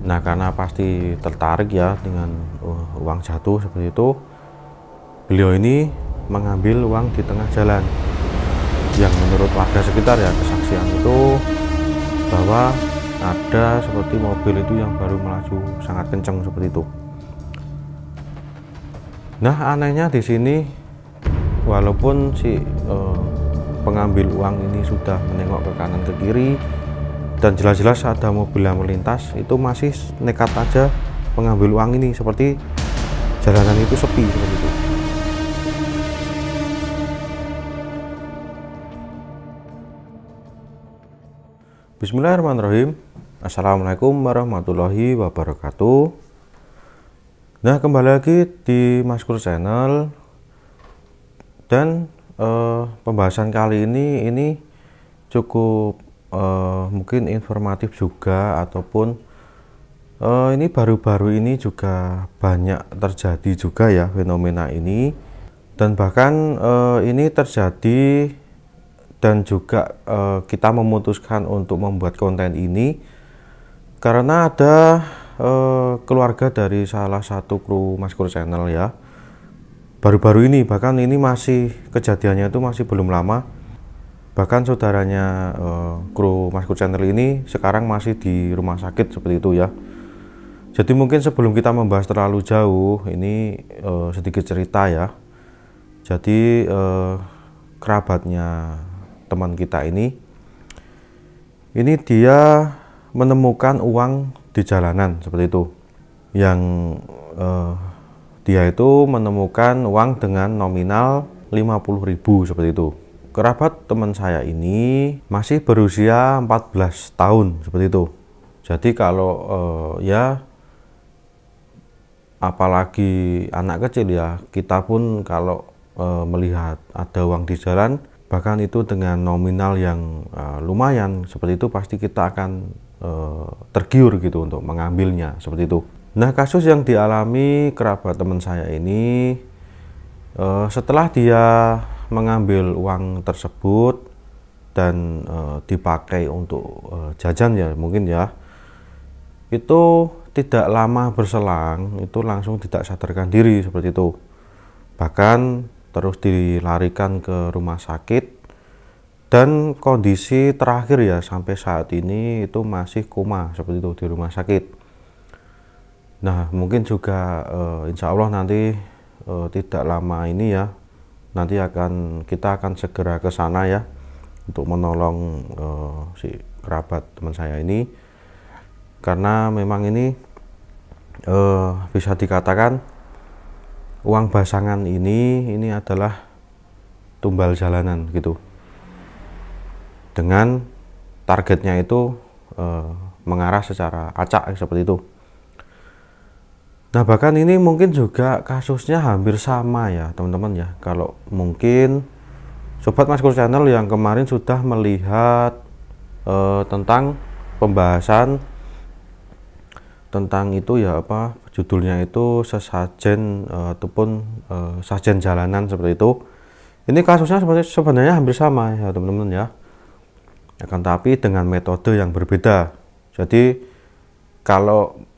Nah, karena pasti tertarik ya dengan uang jatuh seperti itu, beliau ini mengambil uang di tengah jalan. Yang menurut warga sekitar ya, kesaksian itu bahwa ada seperti mobil itu yang baru melaju sangat kencang seperti itu. Nah, anehnya di sini walaupun si pengambil uang ini sudah menengok ke kanan ke kiri dan jelas-jelas ada mobil yang melintas, itu masih nekat aja mengambil uang ini seperti jalanan itu sepi seperti itu. Bismillahirrahmanirrahim. Assalamualaikum warahmatullahi wabarakatuh. Nah, kembali lagi di Maskur Channel, dan pembahasan kali ini cukup mungkin informatif juga, ataupun ini baru-baru ini juga banyak terjadi juga ya fenomena ini, dan bahkan ini terjadi dan juga kita memutuskan untuk membuat konten ini karena ada keluarga dari salah satu kru Maskur Channel ya, baru-baru ini, bahkan ini masih kejadiannya itu masih belum lama, bahkan saudaranya kru Maskur Channel ini sekarang masih di rumah sakit seperti itu ya. Jadi mungkin sebelum kita membahas terlalu jauh, ini sedikit cerita ya. Jadi kerabatnya teman kita ini dia menemukan uang di jalanan seperti itu, yang dia itu menemukan uang dengan nominal 50.000 seperti itu. Kerabat teman saya ini masih berusia 14 tahun seperti itu. Jadi kalau ya apalagi anak kecil ya, kita pun kalau melihat ada uang di jalan, bahkan itu dengan nominal yang lumayan seperti itu, pasti kita akan tergiur gitu untuk mengambilnya seperti itu. Nah, kasus yang dialami kerabat teman saya ini, setelah dia mengambil uang tersebut dan dipakai untuk jajan ya mungkin ya, itu tidak lama berselang itu langsung tidak sadarkan diri seperti itu, bahkan terus dilarikan ke rumah sakit, dan kondisi terakhir ya sampai saat ini itu masih koma seperti itu di rumah sakit. Nah, mungkin juga insya Allah nanti tidak lama ini ya, nanti kita akan segera ke sana ya untuk menolong si kerabat teman saya ini, karena memang ini bisa dikatakan uang basangan ini adalah tumbal jalanan gitu, dengan targetnya itu mengarah secara acak seperti itu. Nah, bahkan ini mungkin juga kasusnya hampir sama ya teman-teman ya. Kalau mungkin Sobat Maskur Channel yang kemarin sudah melihat tentang pembahasan tentang itu ya, apa judulnya itu, sesajen ataupun sajen jalanan seperti itu. Ini kasusnya sebenarnya hampir sama ya teman-teman ya, akan tapi dengan metode yang berbeda. Jadi kalau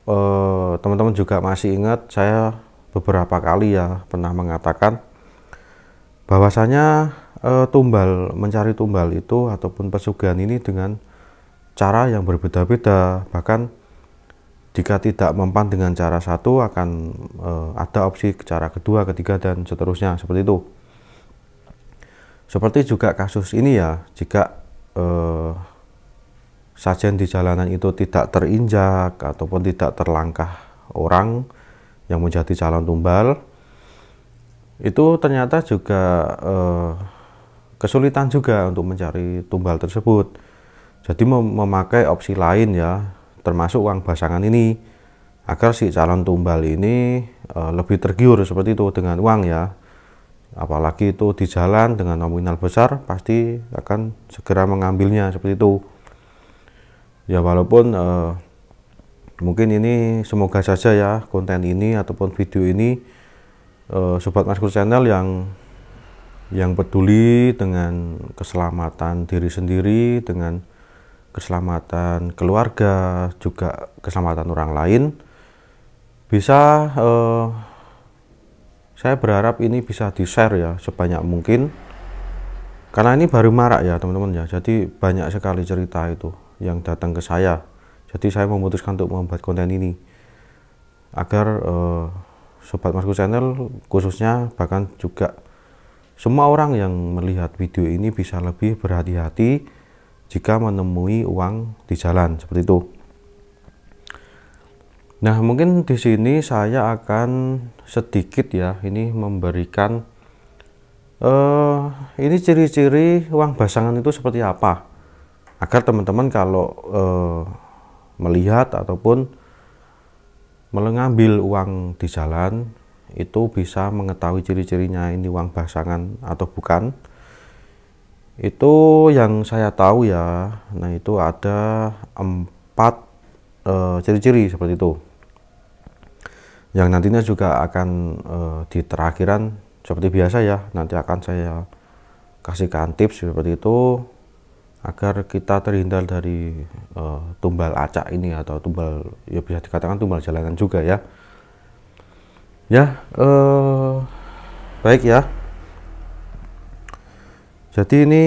teman-teman juga masih ingat, saya beberapa kali ya pernah mengatakan bahwasanya mencari tumbal itu ataupun pesugihan ini dengan cara yang berbeda-beda. Bahkan jika tidak mempan dengan cara satu, akan ada opsi cara kedua, ketiga, dan seterusnya seperti itu. Seperti juga kasus ini ya, jika sajen di jalanan itu tidak terinjak ataupun tidak terlangkah orang yang menjadi calon tumbal, itu ternyata juga kesulitan juga untuk mencari tumbal tersebut. Jadi memakai opsi lain ya, termasuk uang basangan ini, agar si calon tumbal ini lebih tergiur seperti itu dengan uang ya. Apalagi itu di jalan dengan nominal besar, pasti akan segera mengambilnya seperti itu. Ya, walaupun mungkin ini semoga saja ya konten ini ataupun video ini Sobat Maskur Channel yang peduli dengan keselamatan diri sendiri, dengan keselamatan keluarga, juga keselamatan orang lain, bisa saya berharap ini bisa di-share ya sebanyak mungkin, karena ini baru marak ya teman-teman ya. Jadi banyak sekali cerita itu yang datang ke saya. Jadi saya memutuskan untuk membuat konten ini agar Sobat Masku Channel khususnya, bahkan juga semua orang yang melihat video ini bisa lebih berhati-hati jika menemui uang di jalan seperti itu. Nah, mungkin di sini saya akan sedikit ya ini memberikan ini ciri-ciri uang basangan itu seperti apa, agar teman-teman kalau melihat ataupun mengambil uang di jalan itu bisa mengetahui ciri-cirinya ini uang basangan atau bukan. Itu yang saya tahu ya. Nah, itu ada 4 ciri-ciri seperti itu, yang nantinya juga akan di terakhiran seperti biasa ya, nanti akan saya kasihkan tips seperti itu agar kita terhindar dari tumbal acak ini, atau tumbal, ya bisa dikatakan tumbal jalanan juga ya. Baik ya. Jadi ini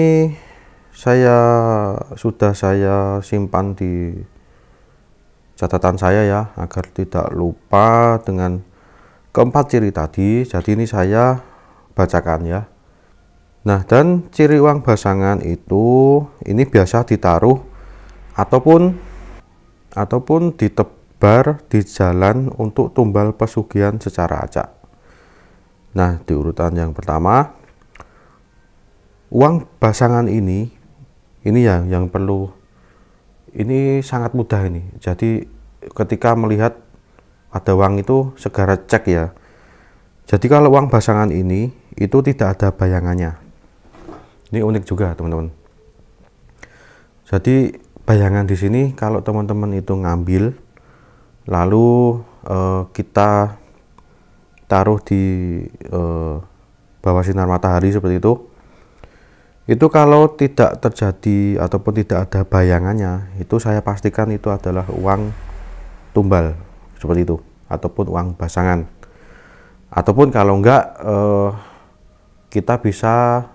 sudah saya simpan di catatan saya ya, agar tidak lupa dengan keempat ciri tadi. Jadi ini saya bacakan ya. Nah, dan ciri uang basangan itu ini biasa ditaruh ataupun ditebar di jalan untuk tumbal pesugihan secara acak. Nah, di urutan yang pertama, uang basangan ini ya yang perlu, ini sangat mudah ini. Jadi ketika melihat ada uang itu segera cek ya. Jadi kalau uang basangan ini itu tidak ada bayangannya. Ini unik juga teman-teman. Jadi bayangan di sini kalau teman-teman itu ngambil lalu kita taruh di bawah sinar matahari seperti itu kalau tidak terjadi ataupun tidak ada bayangannya, itu saya pastikan itu adalah uang tumbal seperti itu, ataupun uang basangan. Ataupun kalau enggak, kita bisa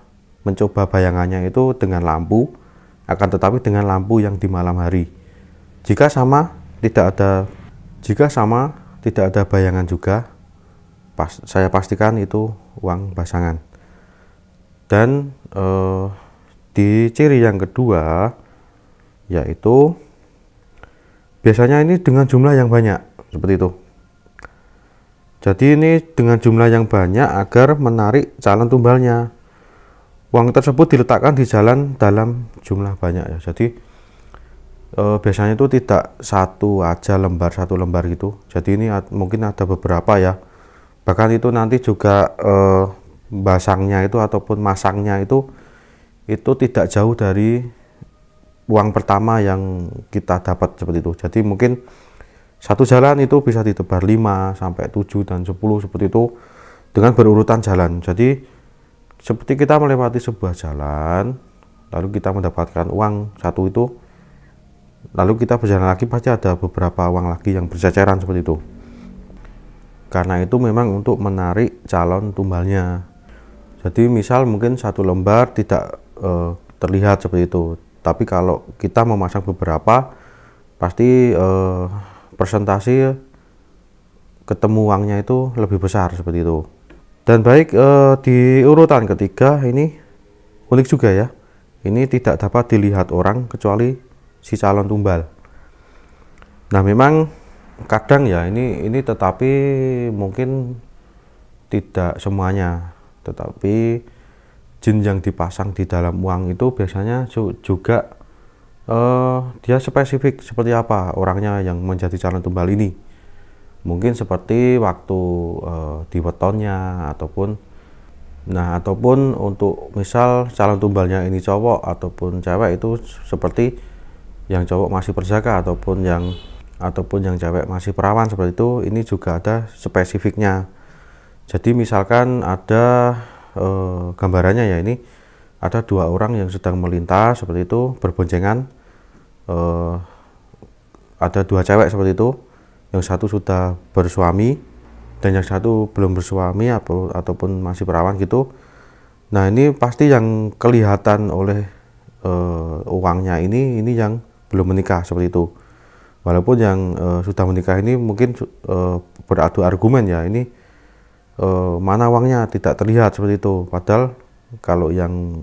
mencoba bayangannya itu dengan lampu, akan tetapi dengan lampu yang di malam hari. Jika sama tidak ada bayangan juga, saya pastikan itu uang basangan. Dan di ciri yang kedua, yaitu biasanya ini dengan jumlah yang banyak seperti itu. Jadi ini dengan jumlah yang banyak agar menarik calon tumbalnya. Uang tersebut diletakkan di jalan dalam jumlah banyak ya. Jadi biasanya itu tidak satu lembar gitu. Jadi ini mungkin ada beberapa ya. Bahkan itu nanti juga basangnya itu ataupun masangnya itu tidak jauh dari uang pertama yang kita dapat seperti itu. Jadi mungkin satu jalan itu bisa ditebar 5 sampai 7 dan 10 seperti itu dengan berurutan jalan. Jadi seperti kita melewati sebuah jalan, lalu kita mendapatkan uang satu itu, lalu kita berjalan lagi pasti ada beberapa uang lagi yang berceceran seperti itu. Karena itu memang untuk menarik calon tumbalnya. Jadi misal mungkin satu lembar tidak terlihat seperti itu, tapi kalau kita memasang beberapa, pasti persentase ketemu uangnya itu lebih besar seperti itu. Dan baik, di urutan ketiga ini unik juga ya. Ini tidak dapat dilihat orang kecuali si calon tumbal. Nah, memang kadang ya ini tetapi mungkin tidak semuanya. Tetapi jin yang dipasang di dalam uang itu biasanya juga dia spesifik seperti apa orangnya yang menjadi calon tumbal ini. Mungkin seperti waktu di wetonnya, ataupun untuk misal calon tumbalnya ini cowok ataupun cewek, itu seperti yang cowok masih perjaka ataupun yang cewek masih perawan seperti itu, ini juga ada spesifiknya. Jadi misalkan ada gambarannya ya, ini ada 2 orang yang sedang melintas seperti itu berboncengan. ada 2 cewek seperti itu, yang satu sudah bersuami dan yang satu belum bersuami ataupun masih perawan gitu. Nah ini pasti yang kelihatan oleh uangnya ini yang belum menikah seperti itu. Walaupun yang sudah menikah ini mungkin beradu argumen ya, ini mana uangnya tidak terlihat seperti itu. Padahal kalau yang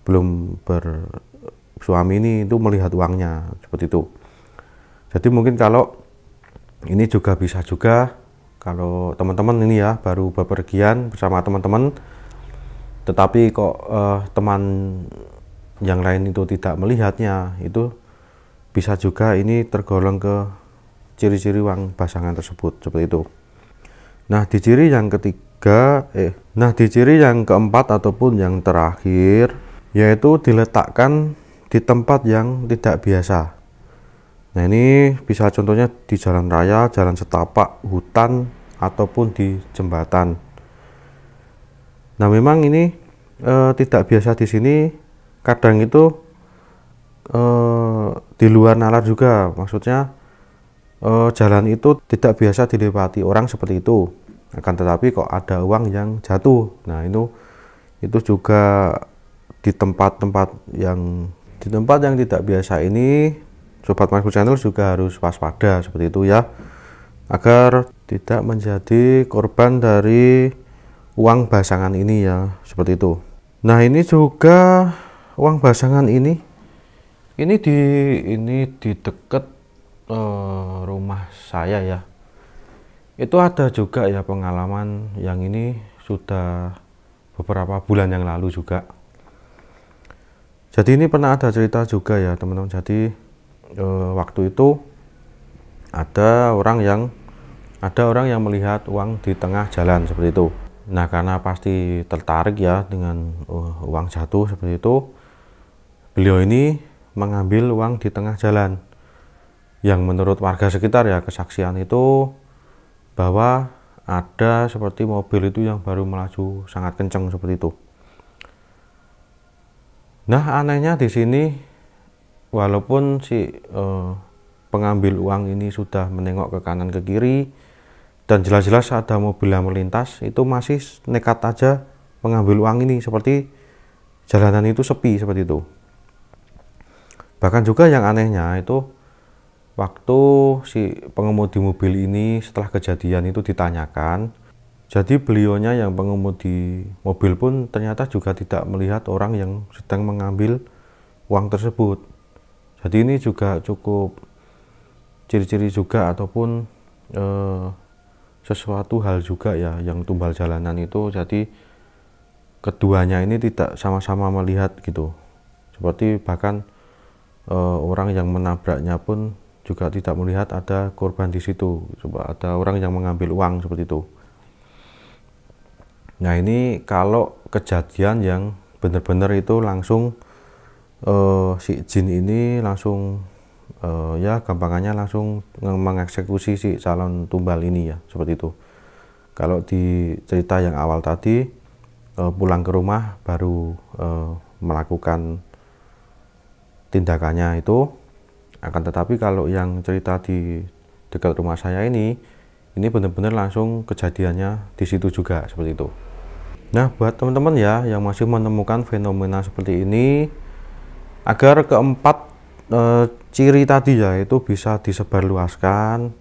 belum bersuami ini itu melihat uangnya seperti itu. Jadi mungkin kalau ini juga bisa juga kalau teman-teman ini ya baru bepergian bersama teman-teman, tetapi kok teman yang lain itu tidak melihatnya, itu bisa juga ini tergolong ke ciri-ciri uang pasangan tersebut seperti itu. Nah di ciri yang keempat ataupun yang terakhir, yaitu diletakkan di tempat yang tidak biasa. Nah ini bisa contohnya di jalan raya, jalan setapak, hutan, ataupun di jembatan. Nah memang ini tidak biasa di sini, kadang itu di luar nalar juga, maksudnya jalan itu tidak biasa dilewati orang seperti itu. Akan tetapi kok ada uang yang jatuh. Nah itu juga di tempat yang tidak biasa ini, Sobat Masku Channel juga harus waspada seperti itu ya, agar tidak menjadi korban dari uang basangan ini ya, seperti itu. Nah ini juga uang basangan ini di dekat rumah saya ya. Itu ada juga ya pengalaman yang ini sudah beberapa bulan yang lalu juga. Jadi ini pernah ada cerita juga ya teman-teman. Jadi waktu itu ada orang yang melihat uang di tengah jalan seperti itu. Nah karena pasti tertarik ya dengan uang jatuh seperti itu, beliau ini mengambil uang di tengah jalan. Yang menurut warga sekitar ya, kesaksian itu bahwa ada seperti mobil itu yang baru melaju sangat kencang seperti itu. Nah anehnya di sini, walaupun si pengambil uang ini sudah menengok ke kanan ke kiri dan jelas-jelas ada mobil yang melintas, itu masih nekat aja mengambil uang ini, seperti jalanan itu sepi seperti itu. Bahkan juga yang anehnya itu, waktu si pengemudi mobil ini setelah kejadian itu ditanyakan, jadi beliaunya yang pengemudi mobil pun ternyata juga tidak melihat orang yang sedang mengambil uang tersebut. Jadi ini juga cukup ciri-ciri juga ataupun sesuatu hal juga ya yang tumbal jalanan itu. Jadi keduanya ini tidak sama-sama melihat gitu. Seperti bahkan orang yang menabraknya pun juga tidak melihat ada korban di situ. Coba ada orang yang mengambil uang seperti itu. Nah ini kalau kejadian yang benar-benar itu langsung si jin ini langsung ya gampangannya langsung mengeksekusi si calon tumbal ini ya, seperti itu. Kalau di cerita yang awal tadi pulang ke rumah baru melakukan tindakannya itu, akan tetapi kalau yang cerita di dekat rumah saya ini benar-benar langsung kejadiannya di situ juga seperti itu. Nah buat teman-teman ya yang masih menemukan fenomena seperti ini, agar keempat ciri tadi ya itu bisa disebarluaskan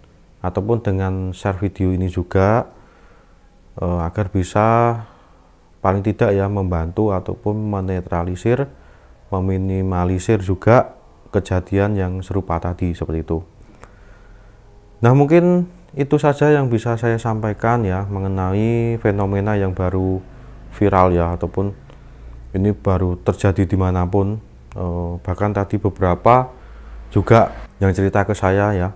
ataupun dengan share video ini juga, agar bisa paling tidak ya membantu ataupun menetralisir, meminimalisir juga kejadian yang serupa tadi seperti itu. Nah mungkin itu saja yang bisa saya sampaikan ya mengenai fenomena yang baru viral ya, ataupun ini baru terjadi dimanapun. Bahkan tadi beberapa juga yang cerita ke saya ya,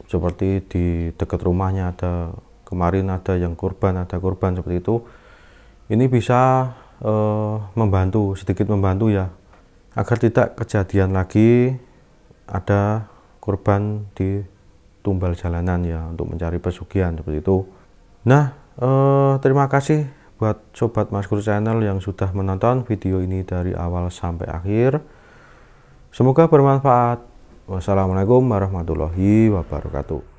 seperti di dekat rumahnya kemarin ada korban seperti itu. Ini bisa sedikit membantu ya, agar tidak kejadian lagi ada korban di tumbal jalanan ya, untuk mencari pesugihan seperti itu. Nah terima kasih buat Sobat Masku Channel yang sudah menonton video ini dari awal sampai akhir. Semoga bermanfaat. Wassalamualaikum warahmatullahi wabarakatuh.